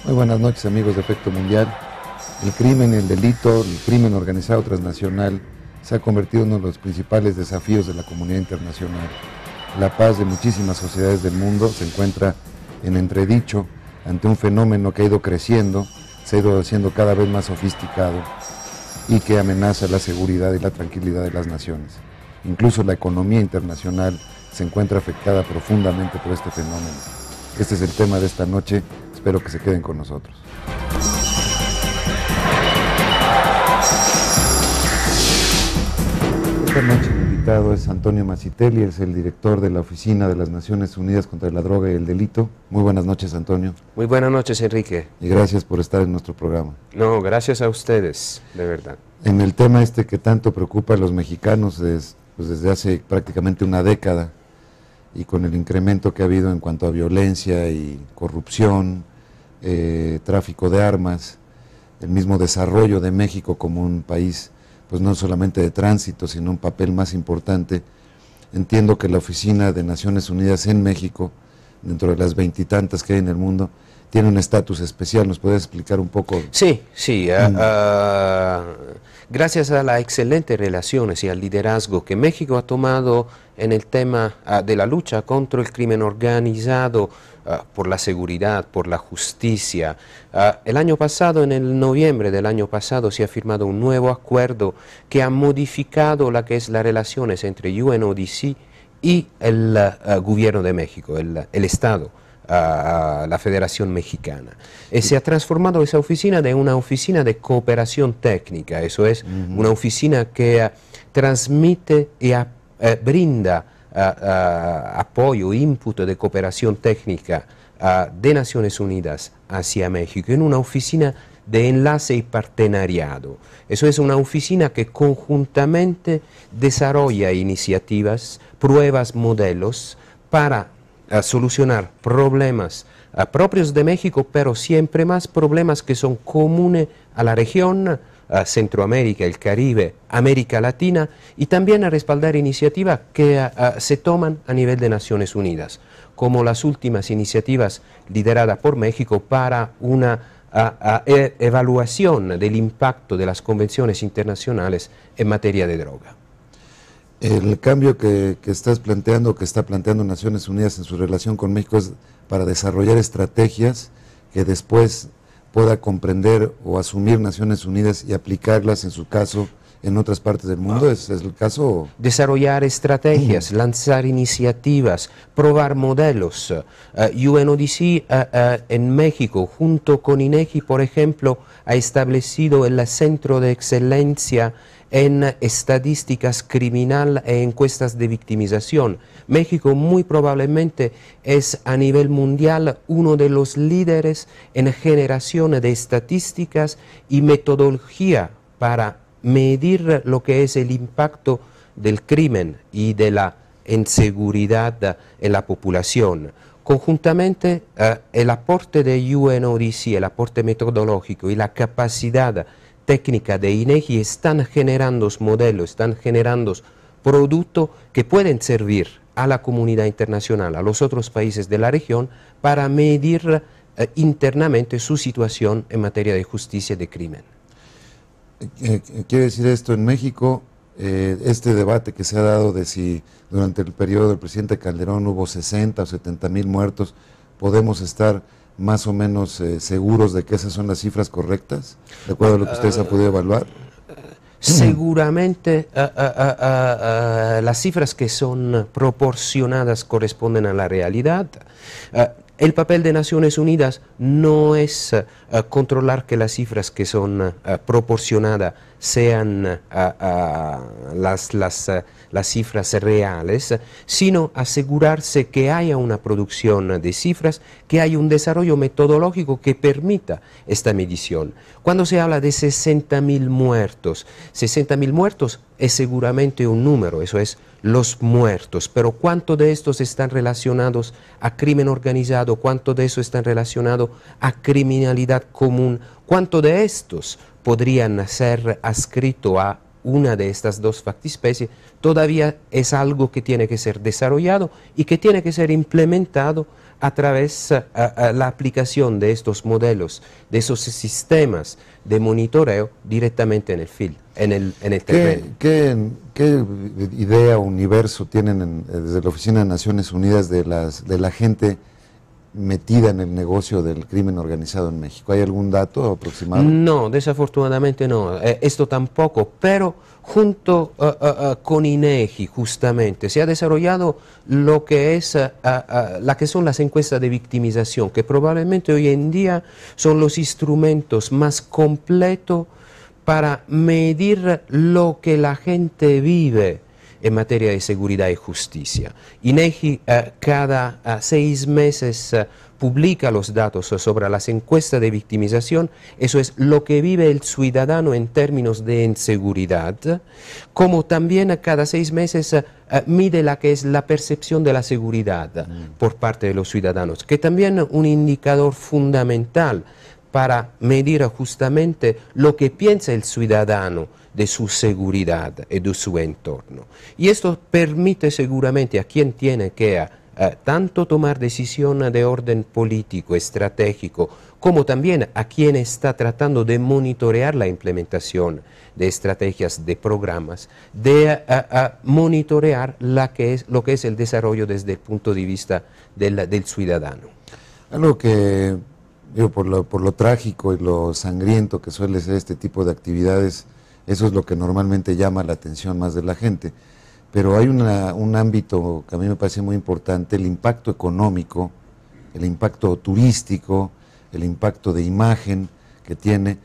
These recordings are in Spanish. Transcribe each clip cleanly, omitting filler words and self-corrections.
Muy buenas noches, amigos de Efecto Mundial. El crimen, el delito, el crimen organizado transnacional se ha convertido en uno de los principales desafíos de la comunidad internacional. La paz de muchísimas sociedades del mundo se encuentra en entredicho ante un fenómeno que ha ido creciendo, se ha ido haciendo cada vez más sofisticado y que amenaza la seguridad y la tranquilidad de las naciones. Incluso la economía internacional se encuentra afectada profundamente por este fenómeno. Este es el tema de esta noche. Espero que se queden con nosotros. Esta noche el invitado es Antonio Mazzitelli, es el director de la Oficina de las Naciones Unidas contra la Droga y el Delito. Muy buenas noches, Antonio. Muy buenas noches, Enrique. Y gracias por estar en nuestro programa. No, gracias a ustedes, de verdad. En el tema este que tanto preocupa a los mexicanos desde hace prácticamente una década, y con el incremento que ha habido en cuanto a violencia y corrupción, tráfico de armas, el mismo desarrollo de México como un país, pues no solamente de tránsito, sino un papel más importante. Entiendo que la Oficina de Naciones Unidas en México, dentro de las veintitantas que hay en el mundo, tiene un estatus especial. ¿Nos puedes explicar un poco? Sí, gracias a las excelentes relaciones y al liderazgo que México ha tomado en el tema de la lucha contra el crimen organizado, por la seguridad, por la justicia. El año pasado, en el noviembre del año pasado, se ha firmado un nuevo acuerdo que ha modificado la que es las relaciones entre UNODC y el gobierno de México, el Estado. La Federación Mexicana. Se ha transformado esa oficina de una oficina de cooperación técnica, eso es, una oficina que transmite y brinda apoyo, input de cooperación técnica de Naciones Unidas hacia México, en una oficina de enlace y partenariado. Eso es una oficina que conjuntamente desarrolla iniciativas, pruebas, modelos para solucionar problemas propios de México, pero siempre más problemas que son comunes a la región, Centroamérica, el Caribe, América Latina, y también a respaldar iniciativas que se toman a nivel de Naciones Unidas, como las últimas iniciativas lideradas por México para una evaluación del impacto de las convenciones internacionales en materia de droga. El cambio que estás planteando, que está planteando Naciones Unidas en su relación con México, es para desarrollar estrategias que después pueda comprender o asumir Naciones Unidas y aplicarlas, en su caso, en otras partes del mundo. ¿Es el caso? Desarrollar estrategias, lanzar iniciativas, probar modelos. UNODC en México, junto con INEGI, por ejemplo, ha establecido el Centro de Excelencia en estadísticas criminal e encuestas de victimización. México muy probablemente es a nivel mundial uno de los líderes en generación de estadísticas y metodología para medir lo que es el impacto del crimen y de la inseguridad en la población. Conjuntamente, el aporte de UNODC, el aporte metodológico y la capacidad técnica de INEGI están generando modelos, están generando productos que pueden servir a la comunidad internacional, a los otros países de la región, para medir internamente su situación en materia de justicia y de crimen. Quiere decir esto, en México, este debate que se ha dado de si durante el periodo del presidente Calderón hubo 60 o 70 mil muertos, ¿podemos estar más o menos seguros de que esas son las cifras correctas, de acuerdo a lo que ustedes han podido evaluar? Seguramente las cifras que son proporcionadas corresponden a la realidad. El papel de Naciones Unidas no es controlar que las cifras que son proporcionadas sean las cifras reales, sino asegurarse que haya una producción de cifras, que haya un desarrollo metodológico que permita esta medición. Cuando se habla de 60.000 muertos, 60.000 muertos es seguramente un número, eso es los muertos, pero ¿cuánto de estos están relacionados a crimen organizado? ¿Cuánto de eso están relacionados a criminalidad común? ¿Cuánto de estos podrían ser adscritos a una de estas dos factiespecies? Todavía es algo que tiene que ser desarrollado y que tiene que ser implementado a través de la aplicación de estos modelos, de esos sistemas de monitoreo directamente en el field, en el terreno. ¿Qué idea o universo tienen desde la Oficina de Naciones Unidas de la gente metida en el negocio del crimen organizado en México? ¿Hay algún dato aproximado? No, desafortunadamente no, esto tampoco, pero junto con INEGI justamente se ha desarrollado lo que es la que son las encuestas de victimización, que probablemente hoy en día son los instrumentos más completos para medir lo que la gente vive en materia de seguridad y justicia. INEGI cada 6 meses publica los datos sobre las encuestas de victimización, eso es lo que vive el ciudadano en términos de inseguridad, como también cada 6 meses mide la que es la percepción de la seguridad por parte de los ciudadanos, que también es un indicador fundamental para medir justamente lo que piensa el ciudadano de su seguridad y de su entorno. Y esto permite seguramente a quien tiene que tanto tomar decisiones de orden político, estratégico, como también a quien está tratando de monitorear la implementación de estrategias, de programas, de monitorear lo que es el desarrollo desde el punto de vista del ciudadano. Algo que, digo, por lo trágico y lo sangriento que suele ser este tipo de actividades, eso es lo que normalmente llama la atención más de la gente. Pero hay un ámbito que a mí me parece muy importante, el impacto económico, el impacto turístico, el impacto de imagen que tiene.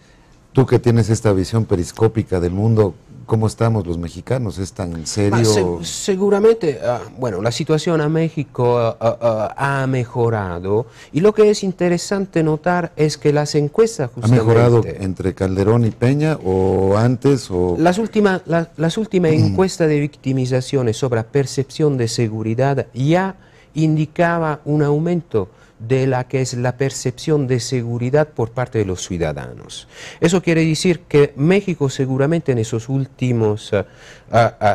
Tú que tienes esta visión periscópica del mundo, ¿cómo estamos los mexicanos? ¿Es tan serio? Seguramente, bueno, la situación a México ha mejorado, y lo que es interesante notar es que las encuestas justamente... ¿Ha mejorado entre Calderón y Peña o antes? O... Las últimas encuestas de victimizaciones sobre percepción de seguridad ya indicaba un aumento de la que es la percepción de seguridad por parte de los ciudadanos. Eso quiere decir que México seguramente en esos últimos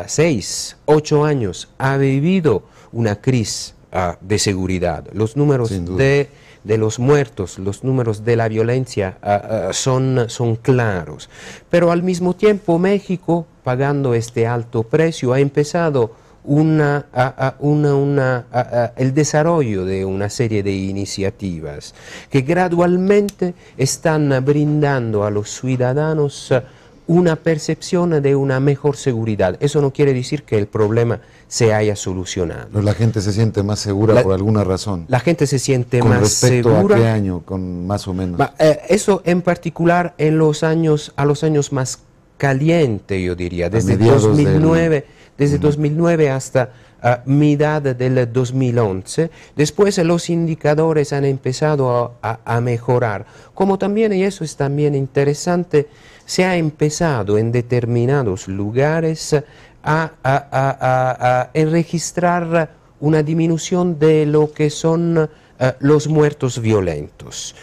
6, 8 años ha vivido una crisis de seguridad. Los números de los muertos, los números de la violencia son claros. Pero al mismo tiempo México, pagando este alto precio, ha empezado el desarrollo de una serie de iniciativas que gradualmente están brindando a los ciudadanos una percepción de una mejor seguridad. Eso no quiere decir que el problema se haya solucionado. Pero la gente se siente más segura por alguna razón. La gente se siente más segura. ¿Con respecto a qué año, con más o menos? Eso en particular a los años más calientes, yo diría, desde 2009 hasta mitad del 2011. Después los indicadores han empezado a mejorar. Como también, y eso es también interesante, se ha empezado en determinados lugares a registrar una disminución de lo que son los muertos violentos.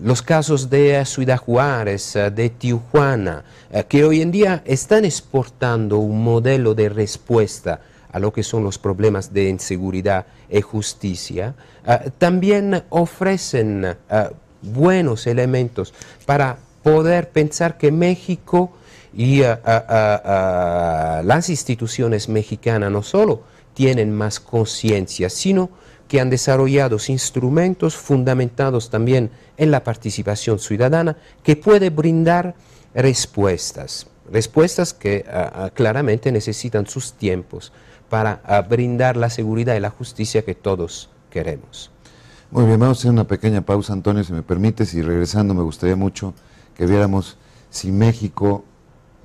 Los casos de Ciudad Juárez, de Tijuana, que hoy en día están exportando un modelo de respuesta a lo que son los problemas de inseguridad y justicia, también ofrecen buenos elementos para poder pensar que México y las instituciones mexicanas no solo tienen más conciencia, sino que han desarrollado instrumentos fundamentados también en la participación ciudadana que puede brindar respuestas que claramente necesitan sus tiempos para brindar la seguridad y la justicia que todos queremos. Muy bien, vamos a hacer una pequeña pausa, Antonio, si me permites, y regresando me gustaría mucho que viéramos si México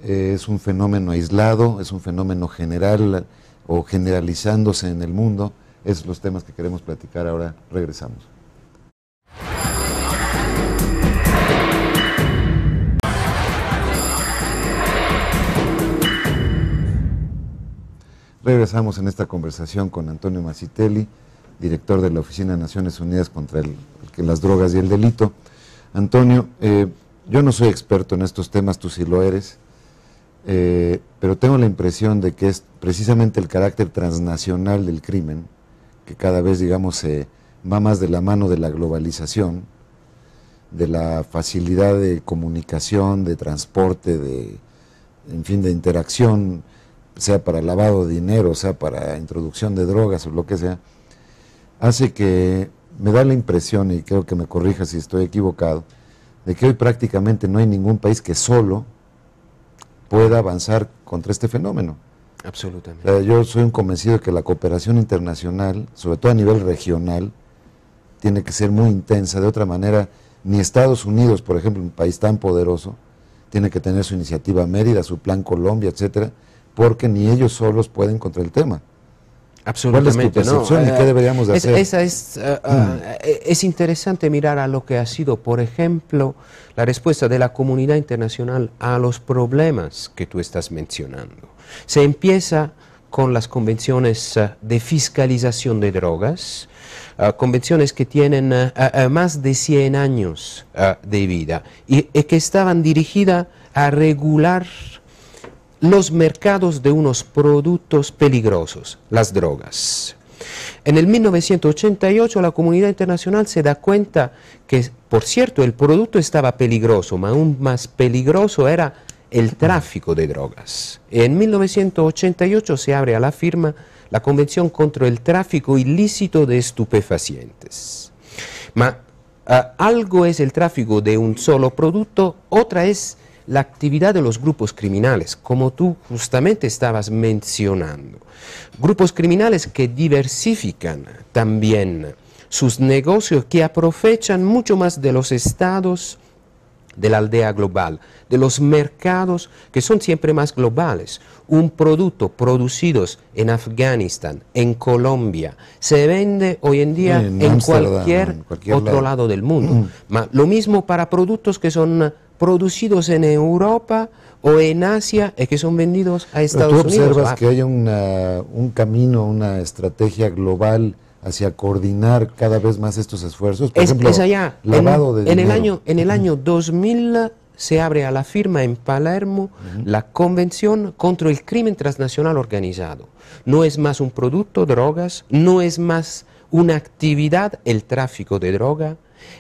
es un fenómeno aislado, es un fenómeno general o generalizándose en el mundo. Esos son los temas que queremos platicar ahora. Regresamos. Regresamos en esta conversación con Antonio Mazzitelli, director de la Oficina de Naciones Unidas contra las Drogas y el Delito. Antonio, yo no soy experto en estos temas, tú sí lo eres, pero tengo la impresión de que es precisamente el carácter transnacional del crimen que cada vez, digamos, va más de la mano de la globalización, de la facilidad de comunicación, de transporte, en fin, de interacción, sea para lavado de dinero, sea para introducción de drogas o lo que sea, hace que me da la impresión, y creo que me corrija si estoy equivocado, de que hoy prácticamente no hay ningún país que solo pueda avanzar contra este fenómeno. Absolutamente. Yo soy un convencido de que la cooperación internacional, sobre todo a nivel regional, tiene que ser muy intensa. De otra manera, ni Estados Unidos, por ejemplo, un país tan poderoso, tiene que tener su iniciativa Mérida, su plan Colombia, etcétera, porque ni ellos solos pueden contra el tema. Absolutamente. ¿Cuál es tu percepción y qué deberíamos de hacer? Es interesante mirar a lo que ha sido, por ejemplo, la respuesta de la comunidad internacional a los problemas que tú estás mencionando. Se empieza con las convenciones de fiscalización de drogas, convenciones que tienen más de 100 años de vida y que estaban dirigidas a regular los mercados de unos productos peligrosos, las drogas. En el 1988 la comunidad internacional se da cuenta que, por cierto, el producto estaba peligroso, pero aún más peligroso era el tráfico de drogas. En 1988 se abre a la firma la Convención contra el Tráfico Ilícito de Estupefacientes. Algo es el tráfico de un solo producto, otra es la actividad de los grupos criminales, como tú justamente estabas mencionando. Grupos criminales que diversifican también sus negocios, que aprovechan mucho más de los estados de la aldea global, de los mercados que son siempre más globales. Un producto producido en Afganistán, en Colombia, se vende hoy en día en cualquier otro lado del mundo. Lo mismo para productos que son producidos en Europa o en Asia y que son vendidos a Estados Unidos. ¿Tú observas que haya un camino, una estrategia global hacia coordinar cada vez más estos esfuerzos? Por ejemplo, es allá. Lavado de dinero. En el año 2000 se abre a la firma en Palermo la Convención contra el Crimen Transnacional Organizado. No es más un producto, drogas, no es más una actividad, el tráfico de droga,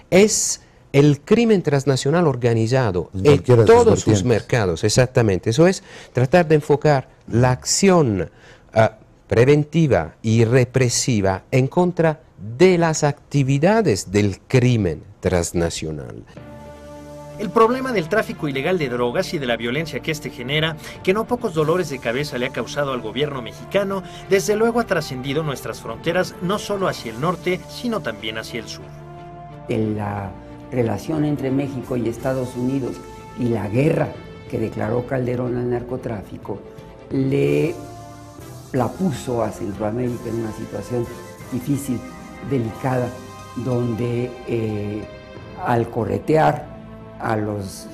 es el crimen transnacional organizado en todos sus mercados, exactamente. Eso es tratar de enfocar la acción preventiva y represiva en contra de las actividades del crimen transnacional. El problema del tráfico ilegal de drogas y de la violencia que éste genera, que no pocos dolores de cabeza le ha causado al gobierno mexicano, desde luego ha trascendido nuestras fronteras no solo hacia el norte, sino también hacia el sur. La relación entre México y Estados Unidos y la guerra que declaró Calderón al narcotráfico la puso a Centroamérica en una situación difícil, delicada, donde al corretear a los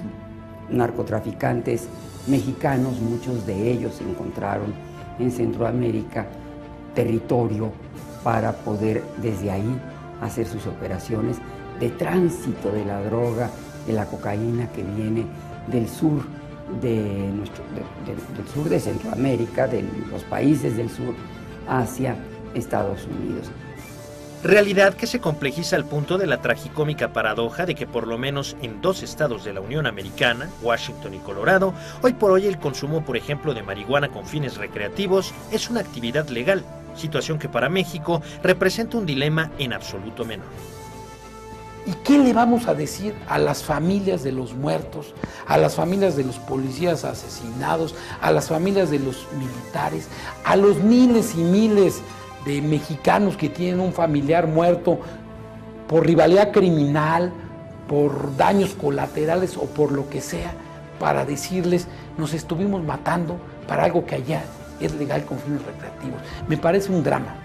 narcotraficantes mexicanos, muchos de ellos encontraron en Centroamérica territorio para poder desde ahí hacer sus operaciones de tránsito de la droga, de la cocaína que viene del sur del sur de Centroamérica, de los países del sur, hacia Estados Unidos. Realidad que se complejiza al punto de la tragicómica paradoja de que por lo menos en 2 estados de la Unión Americana, Washington y Colorado, hoy por hoy el consumo, por ejemplo, de marihuana con fines recreativos es una actividad legal, situación que para México representa un dilema en absoluto menor. ¿Y qué le vamos a decir a las familias de los muertos, a las familias de los policías asesinados, a las familias de los militares, a los miles y miles de mexicanos que tienen un familiar muerto por rivalidad criminal, por daños colaterales o por lo que sea, para decirles, nos estuvimos matando para algo que allá es legal con fines recreativos? Me parece un drama.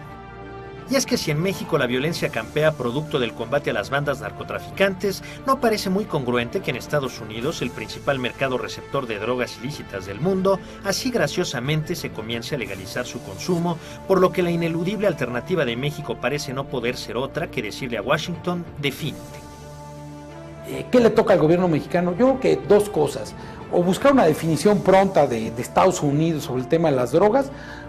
Y es que si en México la violencia campea producto del combate a las bandas narcotraficantes, no parece muy congruente que en Estados Unidos, el principal mercado receptor de drogas ilícitas del mundo, así graciosamente se comience a legalizar su consumo, por lo que la ineludible alternativa de México parece no poder ser otra que decirle a Washington, defínete. ¿Qué le toca al gobierno mexicano? Yo creo que 2 cosas. o buscar una definición pronta de Estados Unidos sobre el tema de las drogas,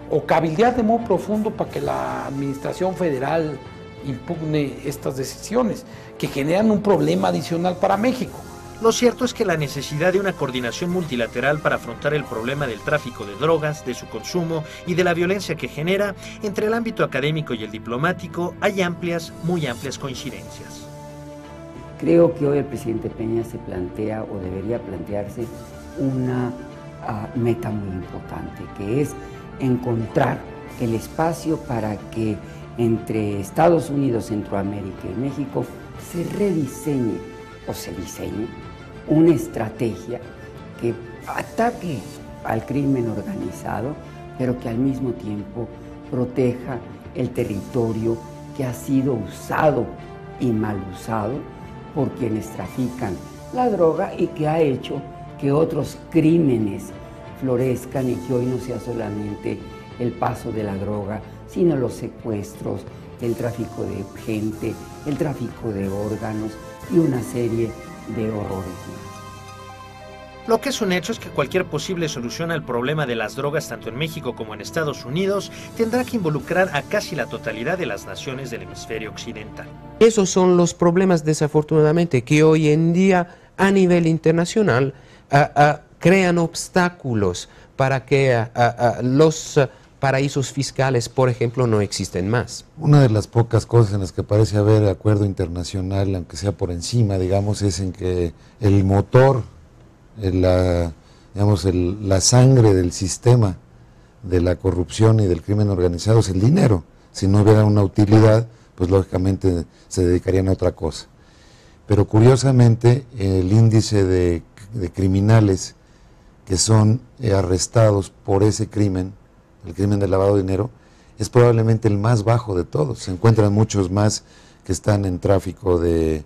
o cabildear de modo profundo para que la administración federal impugne estas decisiones, que generan un problema adicional para México. Lo cierto es que la necesidad de una coordinación multilateral para afrontar el problema del tráfico de drogas, de su consumo y de la violencia que genera, entre el ámbito académico y el diplomático, hay amplias, muy amplias coincidencias. Creo que hoy el presidente Peña se plantea o debería plantearse una meta muy importante, que es encontrar el espacio para que entre Estados Unidos, Centroamérica y México se rediseñe o se diseñe una estrategia que ataque al crimen organizado, pero que al mismo tiempo proteja el territorio que ha sido usado y mal usado por quienes trafican la droga y que ha hecho que otros crímenes florezcan y que hoy no sea solamente el paso de la droga, sino los secuestros, el tráfico de gente, el tráfico de órganos y una serie de horrores más. Lo que es un hecho es que cualquier posible solución al problema de las drogas tanto en México como en Estados Unidos tendrá que involucrar a casi la totalidad de las naciones del hemisferio occidental. Esos son los problemas, desafortunadamente, que hoy en día a nivel internacional crean obstáculos para que los paraísos fiscales, por ejemplo, no existen más. Una de las pocas cosas en las que parece haber acuerdo internacional, aunque sea por encima, digamos, es en que el motor, la sangre del sistema de la corrupción y del crimen organizado es el dinero. Si no hubiera una utilidad, pues lógicamente se dedicarían a otra cosa. Pero curiosamente, el índice de criminales que son arrestados por ese crimen, el crimen del lavado de dinero, es probablemente el más bajo de todos. Se encuentran muchos más que están en tráfico de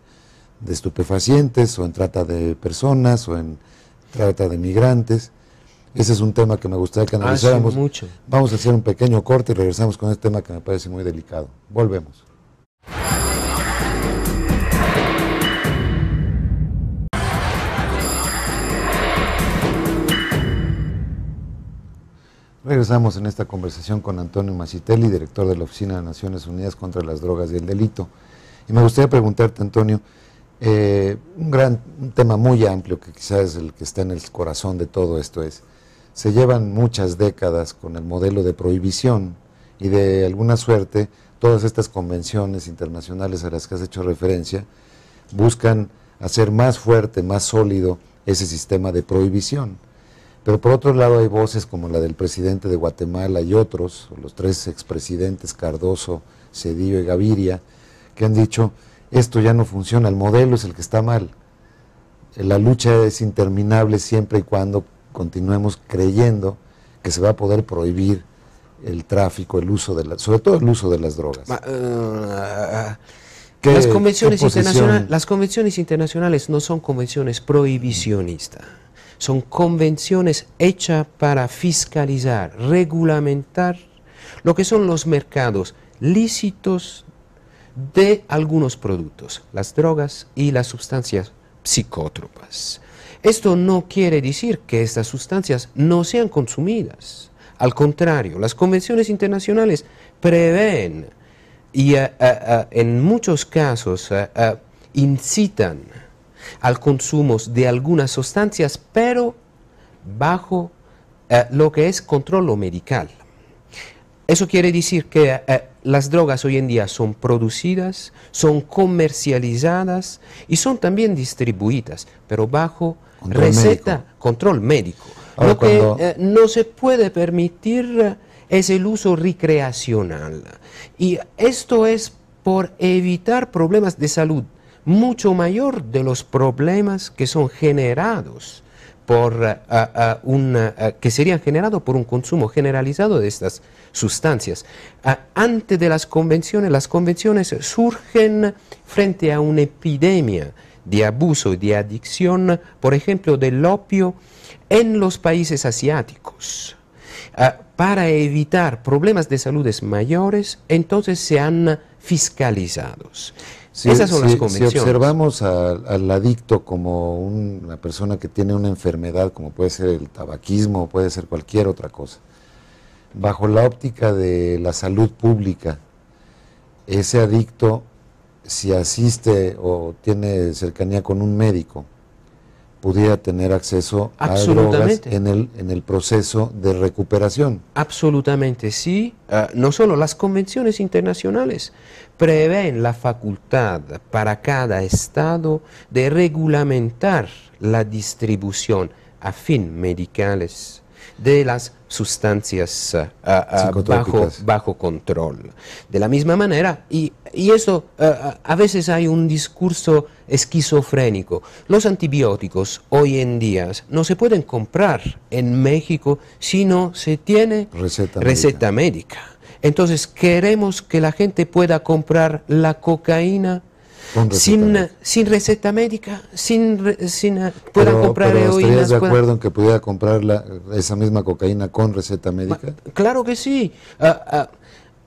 estupefacientes, o en trata de personas, o en trata de migrantes. Ese es un tema que me gustaría que analizáramos. Vamos a hacer un pequeño corte y regresamos con este tema que me parece muy delicado. Volvemos. Regresamos en esta conversación con Antonio Masitelli, director de la Oficina de Naciones Unidas contra las Drogas y el Delito. Y me gustaría preguntarte, Antonio, un tema muy amplio que quizás es el que está en el corazón de todo esto es, se llevan muchas décadas con el modelo de prohibición y de alguna suerte todas estas convenciones internacionales a las que has hecho referencia buscan hacer más fuerte, más sólido ese sistema de prohibición. Pero por otro lado hay voces como la del presidente de Guatemala y otros, los tres expresidentes Cardoso, Zedillo y Gaviria, que han dicho, esto ya no funciona, el modelo es el que está mal. La lucha es interminable siempre y cuando continuemos creyendo que se va a poder prohibir el tráfico, el uso de sobre todo el uso de las drogas. Las convenciones internacionales no son convenciones prohibicionistas. Son convenciones hechas para fiscalizar, regulamentar lo que son los mercados lícitos de algunos productos, las drogas y las sustancias psicótropas. Esto no quiere decir que estas sustancias no sean consumidas. Al contrario, las convenciones internacionales prevén y en muchos casos incitan al consumo de algunas sustancias, pero bajo lo que es control medical. Eso quiere decir que las drogas hoy en día son producidas, son comercializadas y son también distribuidas, pero bajo control médico. Ahora, lo que no se puede permitir es el uso recreacional. Y esto es por evitar problemas de salud mucho mayor de los problemas que son generados por que serían generados por un consumo generalizado de estas sustancias. Antes de las convenciones surgen frente a una epidemia de abuso y de adicción, por ejemplo, del opio en los países asiáticos. Para evitar problemas de salud mayores, entonces se han fiscalizado. Esas son las convenciones. Si observamos al adicto como una persona que tiene una enfermedad, como puede ser el tabaquismo, puede ser cualquier otra cosa, bajo la óptica de la salud pública, ese adicto, si asiste o tiene cercanía con un médico, pudiera tener acceso a drogas en el proceso de recuperación. Absolutamente sí. No solo las convenciones internacionales prevén la facultad para cada Estado de regulamentar la distribución a fines medicales de las sustancias bajo control. De la misma manera, y eso a veces hay un discurso esquizofrénico. Los antibióticos hoy en día no se pueden comprar en México si no se tiene receta médica. Entonces queremos que la gente pueda comprar la cocaína sin receta médica, puedan comprar heroína. ¿Estarías de acuerdo en que pudiera comprar esa misma cocaína con receta médica? Claro que sí.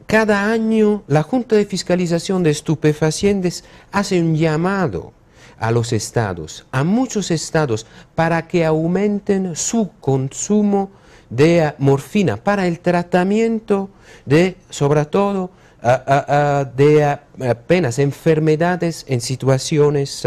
Cada año la Junta de Fiscalización de Estupefacientes hace un llamado a los estados, a muchos estados, para que aumenten su consumo de morfina para el tratamiento de, sobre todo, de apenas enfermedades en situaciones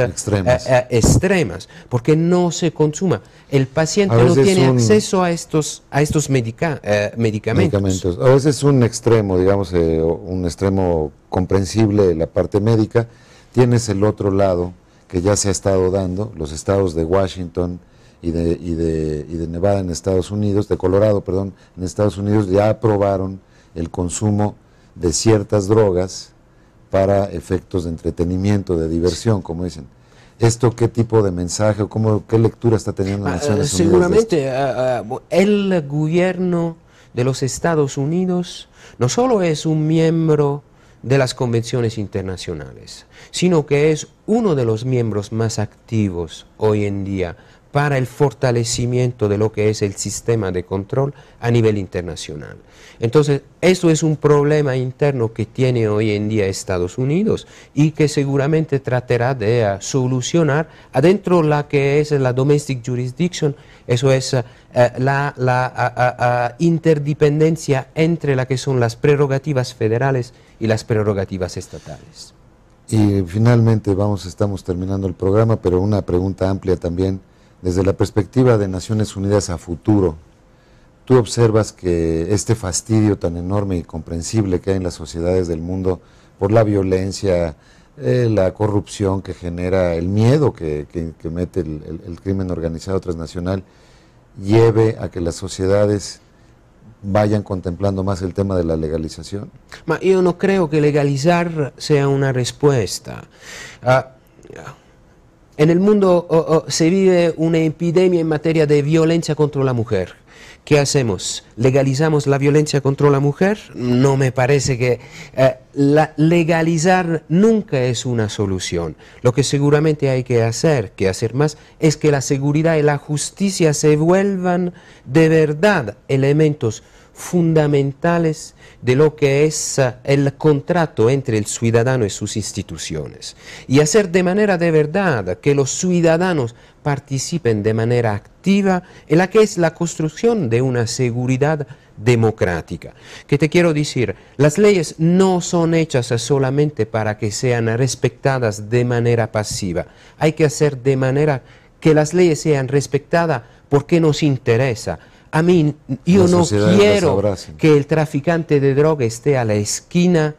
extremas, porque no se consuma. El paciente no tiene acceso a estos medicamentos. A veces un extremo, digamos, un extremo comprensible de la parte médica. Tienes el otro lado que ya se ha estado dando, los estados de Washington y de Nevada en Estados Unidos, de Colorado, perdón, en Estados Unidos ya aprobaron el consumo de ciertas drogas para efectos de entretenimiento, de diversión, como dicen. ¿Esto qué tipo de mensaje o qué lectura está teniendo Naciones Unidas? Seguramente el gobierno de los Estados Unidos no solo es un miembro de las convenciones internacionales, sino que es uno de los miembros más activos hoy en día para el fortalecimiento de lo que es el sistema de control a nivel internacional. Entonces, esto es un problema interno que tiene hoy en día Estados Unidos y que seguramente tratará de solucionar adentro la que es la domestic jurisdiction, eso es la interdependencia entre la que son las prerrogativas federales y las prerrogativas estatales. Y finalmente, estamos terminando el programa, pero una pregunta amplia también. Desde la perspectiva de Naciones Unidas a futuro, ¿tú observas que este fastidio tan enorme y comprensible que hay en las sociedades del mundo por la violencia, la corrupción que genera, el miedo que mete el crimen organizado transnacional, lleve a que las sociedades vayan contemplando más el tema de la legalización? Yo no creo que legalizar sea una respuesta. En el mundo se vive una epidemia en materia de violencia contra la mujer. ¿Qué hacemos? ¿Legalizamos la violencia contra la mujer? No me parece que legalizar nunca es una solución. Lo que seguramente hay que hacer más, es que la seguridad y la justicia se vuelvan de verdad elementos fundamentales de lo que es el contrato entre el ciudadano y sus instituciones, y hacer de manera de verdad que los ciudadanos participen de manera activa en la que es la construcción de una seguridad democrática. ¿Qué te quiero decir? Las leyes no son hechas solamente para que sean respetadas de manera pasiva. Hay que hacer de manera que las leyes sean respetadas porque nos interesa. A mí, yo no quiero que el traficante de droga esté a la esquina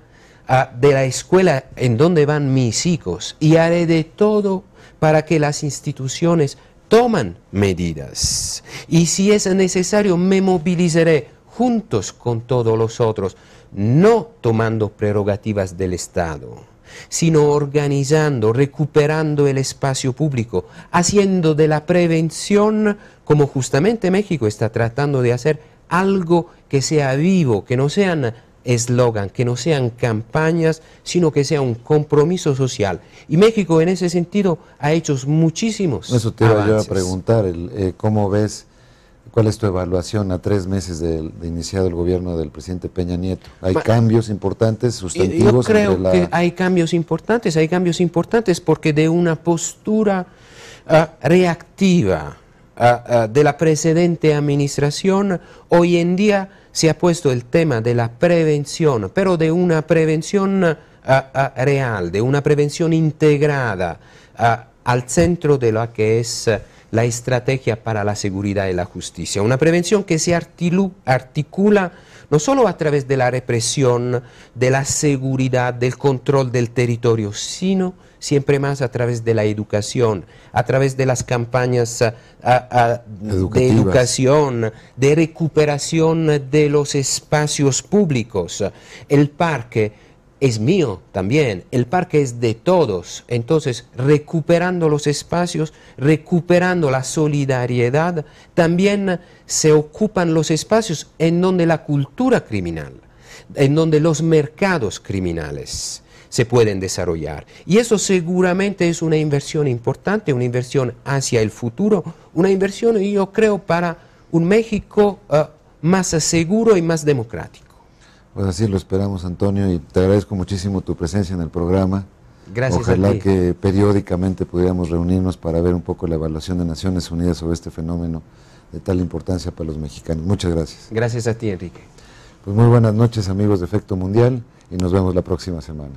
de la escuela en donde van mis hijos, y haré de todo para que las instituciones tomen medidas. Y si es necesario, me movilizaré juntos con todos los otros, no tomando prerrogativas del Estado, sino organizando, recuperando el espacio público, haciendo de la prevención, como justamente México está tratando de hacer, algo que sea vivo, que no sean eslogan, que no sean campañas, sino que sea un compromiso social. Y México en ese sentido ha hecho muchísimos Eso te iba avances. yo a preguntar, ¿cómo ves ¿Cuál es tu evaluación a 3 meses de iniciado el gobierno del presidente Peña Nieto? ¿Hay cambios importantes, sustantivos? Yo creo que hay cambios importantes porque de una postura reactiva de la precedente administración, hoy en día se ha puesto el tema de la prevención, pero de una prevención real, de una prevención integrada al centro de lo que es la estrategia para la seguridad y la justicia. Una prevención que se articula no solo a través de la represión, de la seguridad, del control del territorio, sino siempre más a través de la educación, a través de las campañas de educación, de recuperación de los espacios públicos. El parque es mío también, el parque es de todos, entonces recuperando los espacios, recuperando la solidaridad, también se ocupan los espacios en donde la cultura criminal, en donde los mercados criminales se pueden desarrollar. Y eso seguramente es una inversión importante, una inversión hacia el futuro, una inversión, yo creo, para un México más seguro y más democrático. Pues así lo esperamos, Antonio, y te agradezco muchísimo tu presencia en el programa. Gracias Ojalá a ti. que periódicamente pudiéramos reunirnos para ver un poco la evaluación de Naciones Unidas sobre este fenómeno de tal importancia para los mexicanos. Muchas gracias. Gracias a ti, Enrique. Pues muy buenas noches, amigos de Efecto Mundial, y nos vemos la próxima semana.